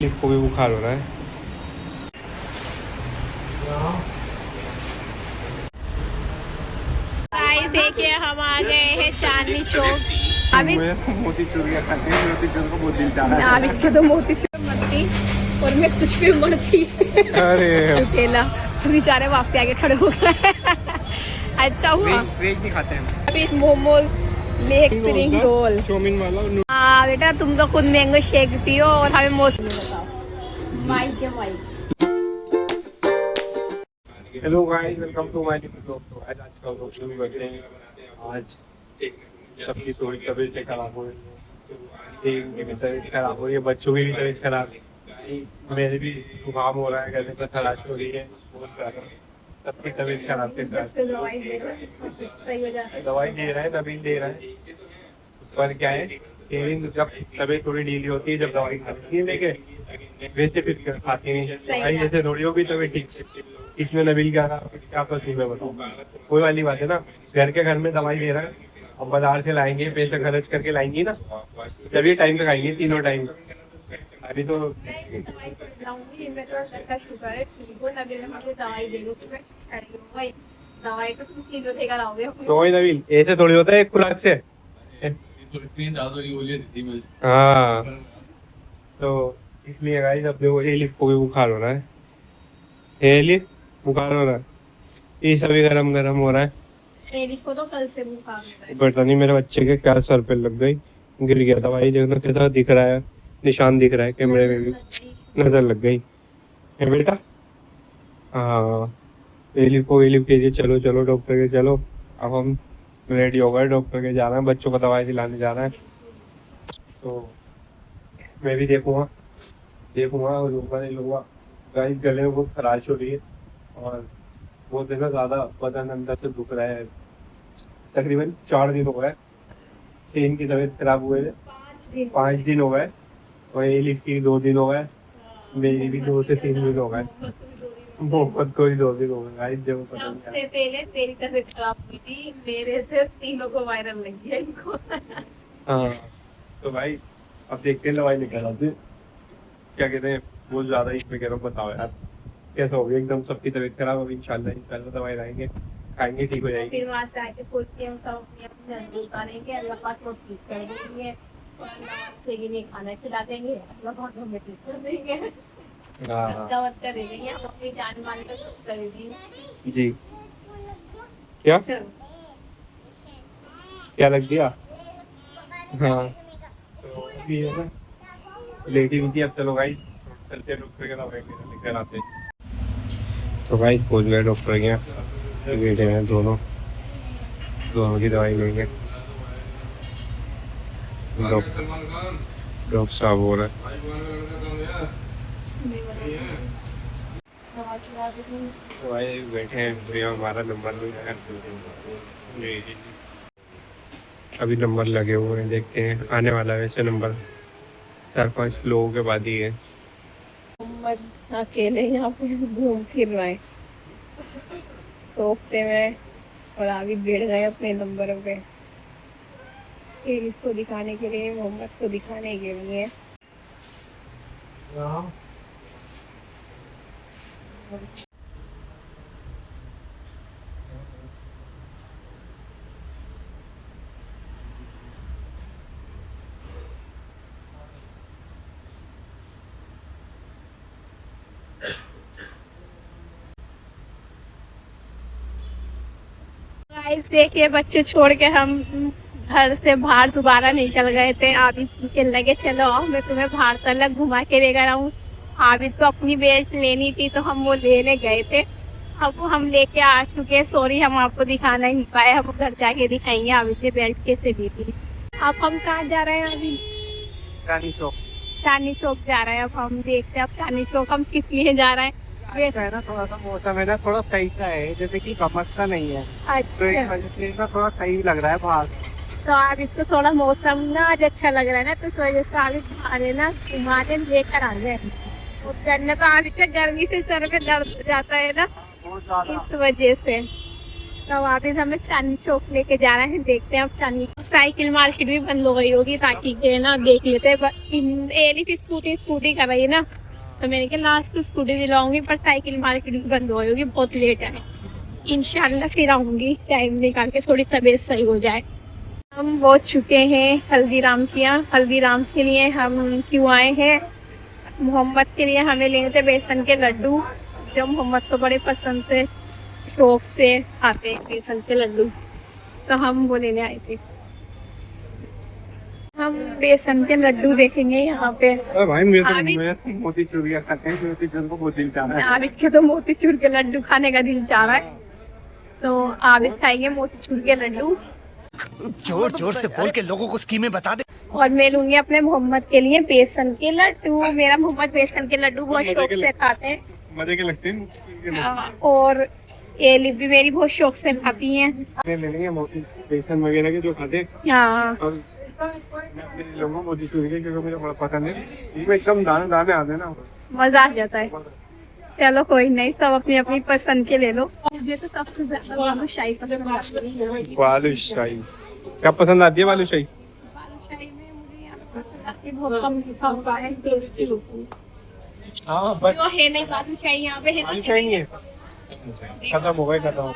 को भी बुखार हो रहा है। देखिए हम आ गए हैं चांदनी चौक। अभी मोती चूरिया खाते हैं, मोती चूर को बहुत दिल चाह रहा है। अभी तो मोती चूर मरती और मैं कुछ भी मरती। अरे अकेला बेचारे वापस आके खड़े हो गए। अच्छा हुआ वेज नहीं खाते हैं। अभी momos, veg spring roll, chowmein वाला। हाँ बेटा तुम तो खुद मैंगो शेक पियो और हमें मौसम बताओ। Hello guys, welcome to my new blog. तो आज का व्लॉग शुरू करते हैं। आज एक सबकी थोड़ी तबीयत खराब हो रही है, एक की तबीयत खराब हो रही है, बच्चों की भी तबीयत खराब है, मेरे भी जुकाम हो रहा है, गले में खराश हो रही है, बहुत ज़्यादा सबकी तबीयत खराब के साथ दवाई दे रहा है, नबील दे रहा है। पर क्या है, जब तबीयत थोड़ी ढीली होती है, जब दवाई खाती है लेके वैसे फिर खाती नहीं भाई, जैसे थोड़ी होगी तबीयत ठीक। इसमें नबील क्या कसूर है बताओ। कोई वाली बात है ना, घर में दवाई दे रहा है, अब बाजार से लाएंगे, पैसे खर्च करके लाएंगे ना, जब ये टाइम तक आएंगे तीनों टाइम। अभी तो वही नबील ऐसे थोड़ी होता है एक खुराक से। हाँ तो इसलिए गाइस अब देखो एलिफ को भी बुखार हो रहा है, एलिफ बुखार हो रहा है, ये सभी गरम गरम हो रहा है। एलिफ को तो कल से बुखार है। पता नहीं मेरे बच्चे के क्या सर पे लग गई, गिर गया था भाई, देखना कैसा दिख रहा है, निशान दिख रहा है कैमरे में भी, नजर लग गई है बेटा। हाँ एलिफ के लिए चलो चलो डॉक्टर के चलो। अब हम रेडी हो गए, डॉक्टर के जाना है, बच्चों को दवाई दिलाने जाना है। तो मैं भी देखूंगा और लूंगा। गाइस गले में बहुत खराश हो रही है और बहुत है ना ज़्यादा बदन अंदर से दुख रहा है। तकरीबन 4 दिन हो गए, 3 की तबीयत खराब हुए थे, 5 दिन हो गए, और एलिफ की 2 दिन हो गए, मेरी भी 2 से 3 दिन हो गए, मोहम्मद को ही 2 दिन हो गए गाइस। जब सबसे पहले तेरी तबीयत खराब हुई थी, मेरे से तीनों को वायरल लग गया इनको। हाँ तो भाई अब देखते हैं, दवाई निकल आती है, क्या कहते हैं बहुत ज़्यादा इसमें कह रहा हूँ, बताओ यार कैसा हो गया एकदम सबकी तबीयत खराब। अब इंशाल्लाह दवाई लाएंगे, खाएंगे, ठीक हो जाएगी। फिर वहाँ से आके कुछ हम सब अपने अपने उतारेंगे, अल्लाह पाक को ठीक कर देंगे और अल्लाह से ही नहीं खाना खिला देंगे, अल्लाह पाक हमें ठीक कर देंगे। सत्ता वत्ता दे देंगे, हम अपनी जान मान कर सब करेंगे जी। क्या क्या लग गया? हाँ तो अभी है ना लेटी हुई थी, अब चलो भाई चलते डॉक्टर के दवाई लेकर आते हैं। तो भाई पहुँच गए डॉक्टर के यहाँ, बैठे हैं दोनों की दवाई लेंगे। डॉक्टर साहब हो रहा है, तो भाई बैठे हैं, हमारा नंबर भी है, अभी नंबर लगे हुए हैं, देखते हैं आने वाला है वैसे नंबर 4-5 लोगों के बाद ही है। अकेले यहाँ पे घूम फिर रहे हैं सोफे में और आगे बैठ गए अपने नंबरों पे, इसको दिखाने के लिए, मोहम्मद को दिखाने के लिए। गाइस देखिए बच्चे छोड़ के हम घर से बाहर दोबारा निकल गए थे। अभी कहने लगे चलो मैं तुम्हें बाहर तक घुमा के लेकर आऊँ। अभी तो अपनी बेल्ट लेनी थी तो हम वो लेने गए थे, अब हम लेके आ चुके। सॉरी हम आपको दिखाना ही नहीं पाए, हम घर जाके दिखाएंगे अभी से बेल्ट कैसे दी थी। अब हम कहाँ जा रहे हैं? अभी चांदनी चौक जा रहे हैं। अब हम देखते हैं अब चांदनी चौक हम किस लिए जा रहे हैं। है ना थोड़ा सा मौसम है ना थोड़ा सही सा है, जैसे कि कमर का नहीं है, तो एक वजह से ना थोड़ा सही लग रहा है बाहर। तो आज इसको थोड़ा मौसम ना आज अच्छा लग रहा है ना, तो इस वजह से आज घुमाने ना घुमाने लेकर आ गए। तो करने तो आज इतना गर्मी से सर में दर्द हो जाता है ना, इस वजह से। तो वापस हमें चांदनी चौक लेके जाना है, देखते हैं अब चांदनी। साइकिल मार्केट भी बंद हो गई होगी ताकि के ना देख लेते हैं। एलिफ स्कूटी कर रही है ना, तो मैंने कहा लास्ट को स्कूटी दिलाऊंगी, पर साइकिल मार्केट भी बंद हो गई होगी, बहुत लेट है। इंशाल्लाह फिर आऊंगी टाइम निकाल के, थोड़ी तबीयत सही हो जाए। हम पहुंच चुके हैं हल्दीराम के यहाँ। हल्दीराम के लिए हम क्यों आए हैं? मोहम्मद के लिए हमें लेने थे बेसन के लड्डू, जो मोहम्मद को बड़े पसंद से शौक से खाते हैं बेसन के लड्डू, तो हम वो लेने आए थे। हम बेसन के लड्डू देखेंगे यहाँ पे। भाई मोतीचूर खाते हैं, मोतीचूर को बहुत दिल चाह रहा है। आबिद के तो मोतीचूर के लड्डू खाने का दिल चाह रहा है, तो आबिद खाएंगे मोतीचूर के लड्डू। जोर जोर से बोल के लोगों को स्कीमें बता दे। और मैं लूंगी अपने मोहम्मद के लिए बेसन के लड्डू। मेरा मोहम्मद बेसन के लड्डू बहुत शौक से खाते हैं, मजे के लगते हैं। और एलिफ भी मेरी बहुत शौक से खाती हैं। ले लेंगे मोती बेसन वगैरह के जो खाते हैं। हाँ, और मैं अपने लिए लूंगा मोतीचूर के, क्योंकि मुझे बड़ा पसंद है। इसमें एकदम दाने दाने आते हैं ना, मजा आ जाता है। चलो कोई नहीं, सब अपनी अपनी पसंद के ले लो। मुझे तो सबसे ज्यादा बालूशाही पसंद आती है। बालूशाही क्या पसंद आती है? बालूशाही बालूशाही में मुझे यहाँ पसंद आती है, बहुत कम मीठा होता है, टेस्टी होती है। हाँ बस जो है नहीं बालूशाही यहाँ पे है, बालूशाही नहीं है, खत्म हो गए, खत्म हो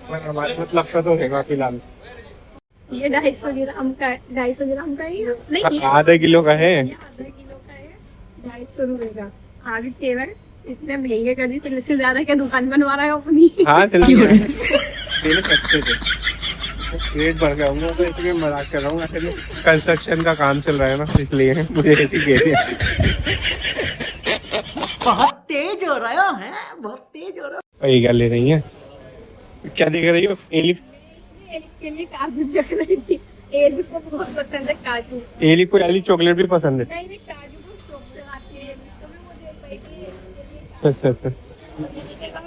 गए। हमारे पास लगता तो रहेगा फिलहाल। ये 250 ग्राम का, 250 ग्राम का ही नहीं, आधे किलो का है। आधा किलो का है, 250 रुपए का। आगे केवल इतने महंगे कर दी, तो इससे ज्यादा क्या दुकान बनवा रहा है अपनी। हाँ चलिए, पहले सस्ते थे, पेट भर गया हूँ, तो इसलिए मजाक कर रहा हूँ। एक्चुअली कंस्ट्रक्शन का काम चल रहा है ना, इसलिए मुझे ऐसी कह रही है। बहुत तेज हो रहा है, बहुत तेज हो रहा है। ये क्या ले रही है? क्या दिख रही हो? एलिफ के लिए काजू रख रही थी। एलिफ को बहुत पसंद है काजू। एलिफ को एलिफ चॉकलेट भी पसंद है। नहीं नहीं, काजू को शौक से खाती है, तो मैं वो दे पाई थी। अच्छा अच्छा, मैं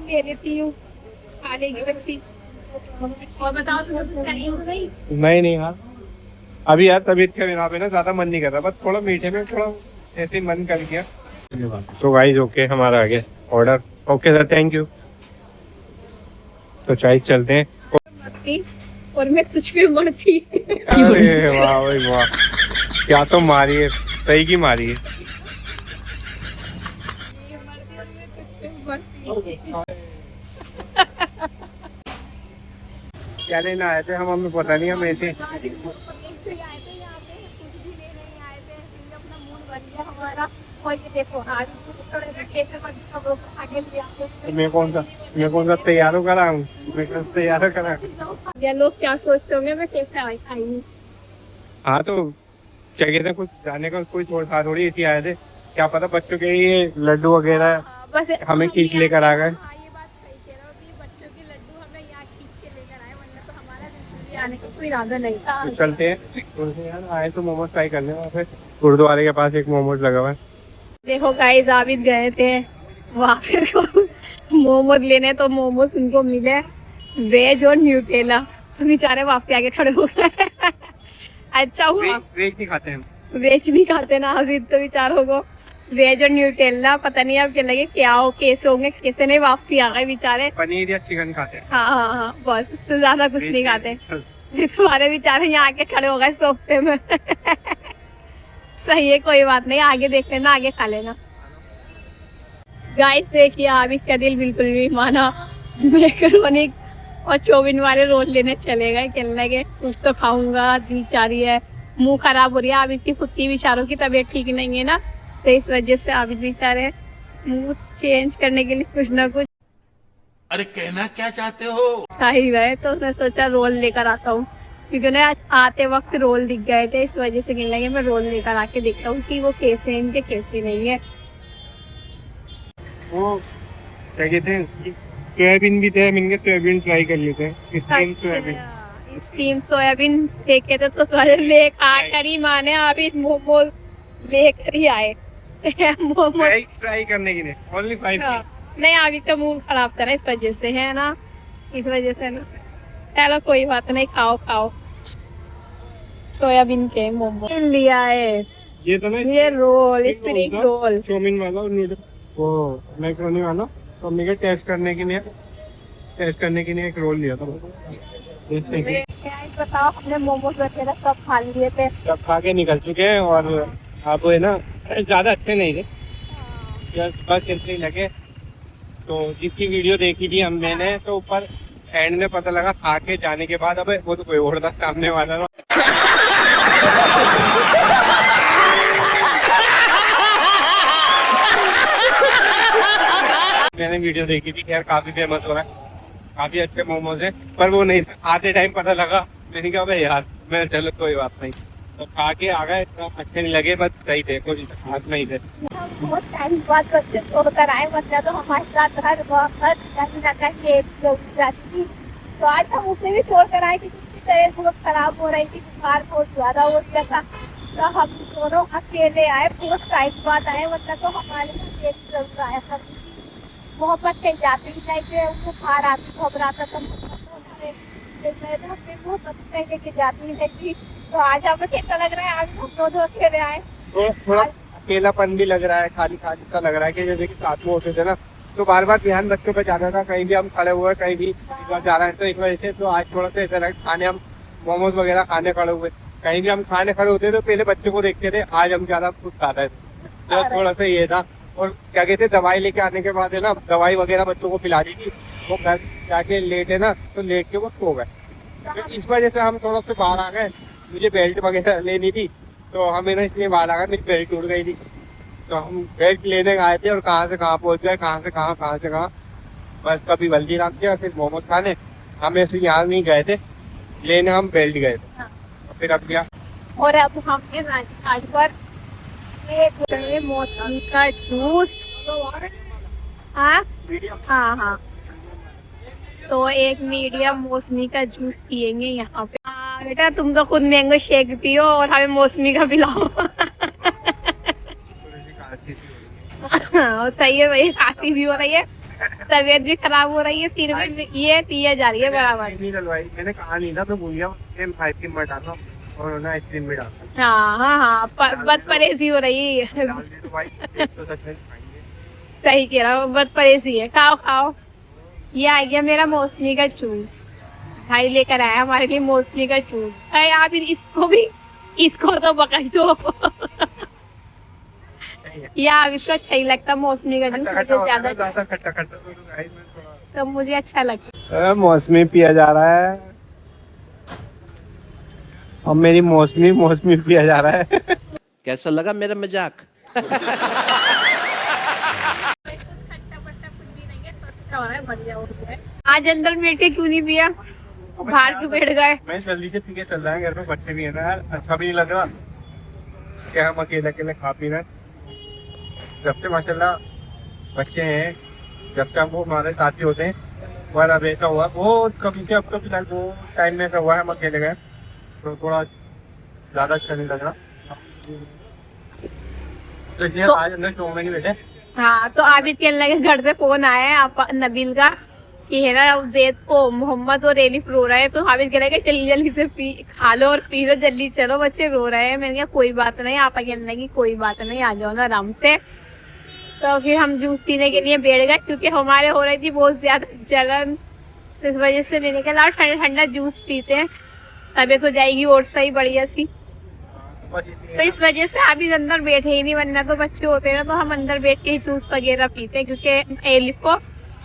दे देती हूँ, खा लेगी बच्ची। और बताओ तुम्हें कहीं हो गई? नहीं यार, अभी यार तबीयत के बिना पे ना ज्यादा मन नहीं कर रहा, बस थोड़ा मीठे में थोड़ा ऐसे मन कर गया। तो गाइस ओके, हमारा आ गया order. Okay sir, thank you. तो चाय चलते हैं। और मैं तुझ पे मरती। अरे वाह भाई वाह, क्या तो मारी है, सही की मारी है। क्या लेना आए थे हम? हमें पता नहीं, हम ऐसे मैं कौन सा तैयार करा हूँ, मैं तैयार करा। ये लोग क्या सोचते होंगे मैं कैसे आई हूँ। हाँ तो क्या कहते हैं, कुछ जाने का कोई थोड़ी ऐसी आए थे, क्या पता बच्चों के ये लड्डू वगैरह बस हमें खींच लेकर आ गए। हाँ, ये बात सही कह रहे हो कि बच्चों के लड्डू हमें यहाँ खींच के लेकर आए, वरना तो हमारा बिल्कुल भी आने का कोई इरादा नहीं था। तो चलते हैं उनसे यार, आए तो मोमोज ट्राई करने, वहाँ पे गुरुद्वारे के पास एक मोमोज लगा हुआ है। देखो गाइस, आबिद गए थे वहाँ पे मोमोज लेने, तो मोमोज उनको मिले वेज और न्यूटेला, तो बेचारे वहाँ पे आगे खड़े हो गए। अच्छा हुआ वेज नहीं खाते हैं, वेज नहीं खाते ना आबिद, तो बेचारों को वेज और न्यूटेला पता नहीं अब क्या लगे, क्या हो कैसे होंगे कैसे नहीं, वापसी आ गए बेचारे। पनीर या चिकन खाते हैं। हाँ, बस इससे ज्यादा कुछ नहीं खाते। तुम्हारे बेचारे यहाँ आके खड़े हो गए सोफे में। सही है, कोई बात नहीं, आगे देख लेना, आगे खा लेना। गाइस देखिए, आबिद का दिल बिल्कुल भी माना, मैकरोनी और चौमिन वाले रोल लेने चले गए। कहने लगे कुछ तो खाऊंगा, दिल चाह रही है, मुंह खराब हो रही है। आबिद की खुद की बेचारों की तबीयत ठीक नहीं है ना, तो इस वजह से आबिद बेचारे मुंह चेंज करने के लिए कुछ ना कुछ अरे कहना क्या चाहते हो? खा ही गए। तो मैं सोचा रोल लेकर आता हूँ, क्योंकि उन्हें आते वक्त रोल दिख गए थे, इस वजह से कहने लगे मैं रोल लेकर आके देखता हूँ कि वो कैसे हैं, इनके कैसे नहीं है। वो क्या कहते हैं, सोयाबीन भी थे, मैंने सोयाबीन ट्राई कर लेते हैं। स्टीम सोयाबीन, स्टीम सोयाबीन फेंके थे, तो ले खाकर ही माने अभी मोमोज लेकर ही आए। मोमोज ट्राई करने के लिए ओनली 5। नहीं, अभी तो मुंह खराब था ना, इस वजह से है ना, इस वजह से ना। चलो कोई बात नहीं, खाओ सोयाबीन के मोमोज लिया है। ये तो ना, ये रोल, स्प्रिंग रोल, चाउमीन वाला और नूडल, वो मैकरोनी वाला तो मम्मी के टेस्ट करने के लिए एक रोल लिया था। देखने के बताओ, हमने मोमोज वगैरह सब खा लिए थे। सब खा के निकल चुके हैं और आप है ना ज़्यादा अच्छे नहीं थे, बस इतने ही लगे। तो जिसकी वीडियो देखी थी मैंने, तो ऊपर एंड में पता लगा खा के जाने के बाद अब वो तो कोई और था सामने वाला था। मैंने वीडियो देखी थी, यार काफी फेमस हो रहा है, काफी अच्छे मोमोज है, पर वो नहीं आते टाइम पता लगा। मैंने कहा भाई यार, मैं चलो कोई बात नहीं, तो खा के आ गए। अच्छे नहीं लगे, बस सही थे, कुछ खास नहीं थे। बहुत टाइम बाद बच्चे छोड़कर आए, मतलब तो हमारे साथ हर जाती थी। तो आज हम उसे भी छोड़कर आए क्योंकि उसकी तबीयत बहुत खराब हो रही थी, बुखार बहुत ज्यादा हो गया था। तो हम दोनों अकेले आए, बहुत टाइम बाद आए, मतलब तो हमारे साथ एक जरूर आया था। मोहब्बत कहीं जाते ही नहीं थे, उनको बुखार आती घबराता था, मोहब्बत कहीं लेके जाती ही नहीं थी। तो आज हमें कैसा लग रहा है, आज हम दोनों अकेले आए। थोड़ा अकेलापन भी लग रहा है, खाली खाली सा लग रहा है कि जैसे कि साथ में होते थे ना, तो बार बार ध्यान बच्चों पे जाता था। कहीं भी हम खड़े हुए, कहीं भी इधर जा रहे हैं, तो एक वजह से तो आज थोड़ा सा इधर खाने, हम मोमोज वगैरह खाने खड़े हुए, कहीं भी हम खाने खड़े होते तो पहले बच्चों को देखते थे, आज हम ज्यादा खुद खा रहे थे। तो थोड़ा सा ये था। और क्या कहते, दवाई लेके आने के बाद है ना, दवाई वगैरह बच्चों को पिला दी थी। वो घर जाके लेटे ना, तो लेट के वो सो गए। तो इस वजह से हम थोड़ा सा बाहर आ गए। मुझे बेल्ट वगैरह लेनी थी, तो हमें ना इसलिए बाहर आ गए, मेरी बेल्ट टूट गई थी। तो हम बेल्ट लेने आए थे और कहाँ से कहाँ पहुँच गए, कहाँ से कहाँ। बस कभी हल्दीराम के और फिर मोमोज खाने। हम ऐसे यहाँ नहीं गए थे लेने, हम बेल्ट गए थे। फिर अब क्या, और अब हमने आज पर एक मौसमी का जूस। हाँ हाँ, तो एक मीडियम मौसमी का जूस पियेंगे यहाँ पे। बेटा तुम तो खुद मैंगो शेक पियो और हमें मौसमी का पिलाओ। सही है भाई, खांसी भी हो रही है, तबीयत भी खराब हो रही है, फिर भी ये पिया जा रही है बराबर। मैंने कहा नहीं था, तो भूल गया आइसक्रीम में डाला और उन्होंने आइसक्रीम में डाला। हाँ, बद परहेजी हो रही है। सही कह रहा हूँ, बद परहेजी है। खाओ। ये आ गया मेरा मौसमी का जूस, भाई लेकर आया हमारे लिए मौसमी का जूस। अरे आप इसको तो पकड़ दो। या अब इसको अच्छा ही लगता मौसमी का जूस, मुझे ज्यादा तो मुझे अच्छा लगता। मौसमी पिया जा रहा है और मेरी मौसमी पिया जा रहा है। कैसा लगा मेरा मजाक? आज अंदर बैठ के क्यों नहीं पिया, बाहर क्यों बैठ गए? मैं जल्दी से पी के चल रहा है, घर में बच्चे भी है ना यार, अच्छा भी नहीं लग रहा क्या हम अकेले खा पी रहे। जब से माशाल्लाह बच्चे हैं, जब से वो हमारे साथी होते हैं, पर अब ऐसा हुआ वो कभी से, अब तो फिलहाल वो टाइम में ऐसा हुआ है हम अकेले गए, तो थोड़ा ज्यादा अच्छा नहीं लग रहा। तो इसलिए आज अंदर शो में नहीं बैठे। हाँ, तो आबिद के अल्लाह के घर से फोन आया है आप नबील का कि है ना जैद को मोहम्मद और एलिफ रो रहे हैं, तो आबिद कह रहा है कि जल्दी से खा लो और पी लो, जल्दी चलो बच्चे रो रहे हैं। मैंने कहा कोई बात नहीं, आप अकेले की कोई बात नहीं, आ जाओ ना आराम से। तो फिर हम जूस पीने के लिए बैठ गए क्योंकि हमारे हो रही थी बहुत ज्यादा जलन, तो इस वजह से मैंने कहा ठंडा जूस पीते हैं, तबीयत हो जाएगी और सही बढ़िया सी। तो इस वजह से अभी अंदर बैठे ही नहीं, वरना तो बच्चे होते ना तो हम अंदर बैठ के ही जूस वगैरह पीते हैं, क्योंकि एलिफ को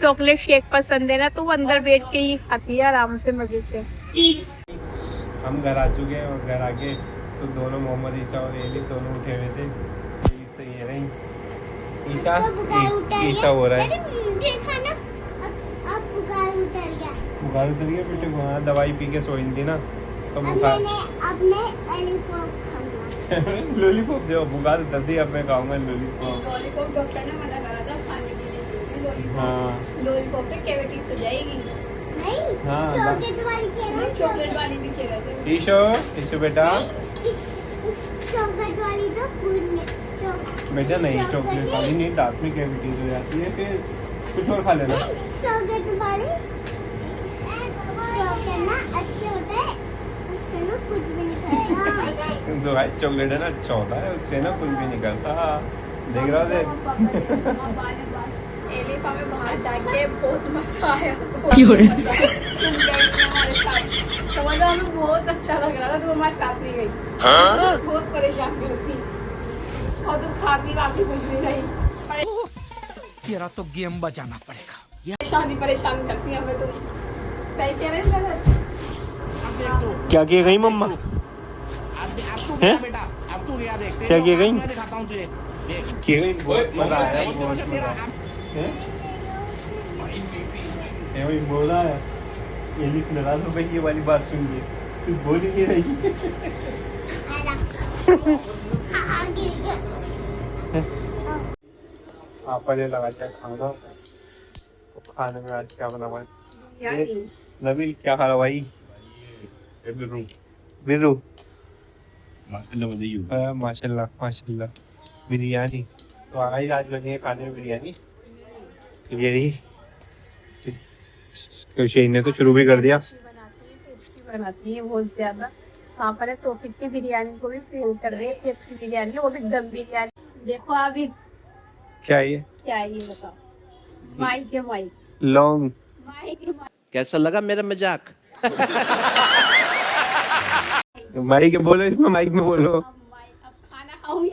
चॉकलेट शेक पसंद है ना, तो वो अंदर बैठ के ही खाती है आराम से मजे से। हम घर आ चुके हैं और घर आके तो दोनों मोहम्मद ईशा और एलिफ दोनों उठे हुए थे। तो ये रही ईशा, ईशा हो रहा है, देखा ना अब बुखार उतर गया। बुखार उतर गया बेटे, वहाँ दवाई पी के सोई थी ना, तो अब बुखार मैं लॉलीपॉप खाऊंगा। लॉलीपॉप दो, बुखार उतरती अब मैं खाऊंगा लॉलीपॉप। लॉलीपॉप डॉक्टर ने मना करा था खाने के लिए, हाँ लॉलीपॉप से कैविटीज हो जाएगी। नहीं, हाँ, चॉकलेट वाली चॉकलेट वाली भी कह रहे थे। ईशो बेटा, चॉकलेट वाली तो फूड में बेटा नहीं, चॉकलेट वाली नहीं, दांत में कैविटीज हो जाती है, फिर कुछ और खा लेना। चॉकलेट वाली चॉकलेट ना अच्छे होते हैं, उससे ना कुछ भी नहीं करता। तो भाई चॉकलेट है ना अच्छा होता है, उससे ना कुछ भी नहीं करता। देख रहा थे एलिफ हमें बाहर जाके बहुत मजा आया। तुम गई नहीं हमारे साथ, समझ लो हमें बहुत अच्छा लग रहा था, तुम हमारे साथ नहीं गई। बहुत परेशान भी थी और तुम खाती वाती कुछ भी नहीं। तेरा तो गेम बजाना पड़ेगा। परेशान करती है हमें तुम। सही कह रहे हो गलत? क्या किया गई मम्मा? हैं? क्या किया गई? किया गई बहुत मजा आया, बहुत मजा आया। हैं? ये वही बोल रहा है, ये लिख नाराज हो गई, ये वाली बात सुन के तू बोल ही नहीं रही। हाँ गिर गया। आप पहले लगा क्या खाना, तो खाने में आज क्या बना हुआ है? नबील क्या खा रहा भाई? बिरू माशाल्लाह माशाल्लाह बिरयानी। तो आज बनी है खाने में बिरयानी। ये रही, तो शेन ने तो शुरू भी कर दिया। टेस्टी बनाती है बहुत ज्यादा। वहाँ पर टॉपिक की बिरयानी को भी फेल कर रही है, टेस्टी बिरयानी, वो भी दम बिरयानी। देखो अभी क्या है ये? क्या है ये बताओ? माइक के माइक लौंग। कैसा लगा मेरा मजाक? माइक के बोलो, इसमें माइक में बोलो। अब खाना खाऊंगी।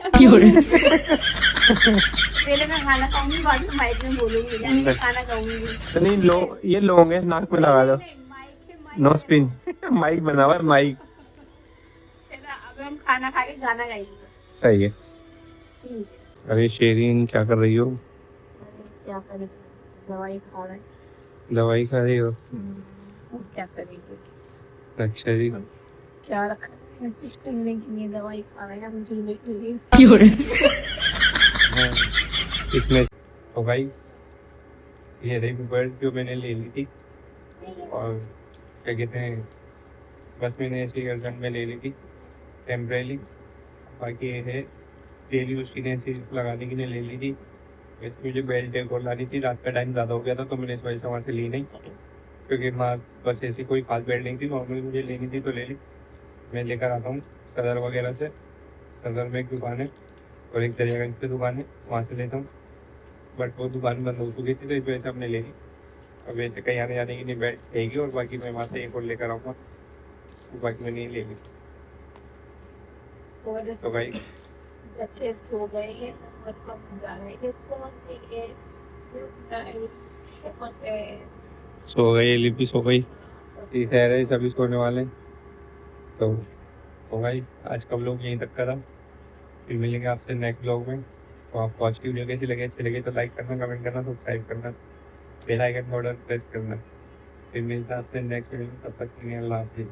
पहले मैं खाना खाऊंगी, बाद में माइक में बोलूंगी, यानी मैं खाना खाऊंगी। तो नहीं लो, ये लौंग है, नाक में लगा दो। No spin. माइक बना हुआ है, माइक। अब हम खाना खा के गाना गाएंगे। सही है। अरे शेरीन क्या कर रही हो? क्या करें, दवाई खा रहे हैं। दवाई खा रही हो? क्या करेंगे? अच्छा जी। क्या रखा है कुछ करने के लिए, दवाई खा रहे हैं हम जीने के लिए। इसमें तो भाई ये रही बर्ड जो मैंने ले ली थी, और क्या कहते हैं, बस मैंने ऐसी गर्दन में ले ली थी टेम्परेली। बाकी ये है डेली उसकी ने ऐसी लगाने के लिए ले ली थी। वैसे मुझे बेल्ट एक और लानी थी, रात का टाइम ज़्यादा हो गया था तो मैंने इस वजह से वहाँ से ली नहीं, क्योंकि वहाँ बस ऐसी कोई खास बेल्ट नहीं थी। नॉर्मली मुझे लेनी थी तो ले ली। मैं लेकर आता हूँ सदर वगैरह से। सदर में एक दुकान है और एक दरियागंज पे दुकान है, वहाँ से लेता हूँ। बट वो दुकान बंद हो चुकी थी तो इस वजह से हमने ले ली। अब वैसे कहीं आने जाने की नहीं बैठ रहेगी, और बाकी मैं वहाँ से एक और लेकर आऊँगा, बाकी मैं नहीं ले ली। तो भाई बच्चे सो गए हैं, मतलब जाने सो गई, लिपि सो गई, तीसरे सभी सोने वाले। तो भाई आज का व्लॉग यहीं तक का था। फिर मिलेंगे आपसे नेक्स्ट व्लॉग में। तो आपको आज की वीडियो कैसी लगी, अच्छी लगी तो लाइक करना, कमेंट करना, सब्सक्राइब करना, बेल आइकन बटन प्रेस करना। फिर मिलता है आपसे नेक्स्ट वीडियो में, तब तक के लिए अल्लाह हाफिज़।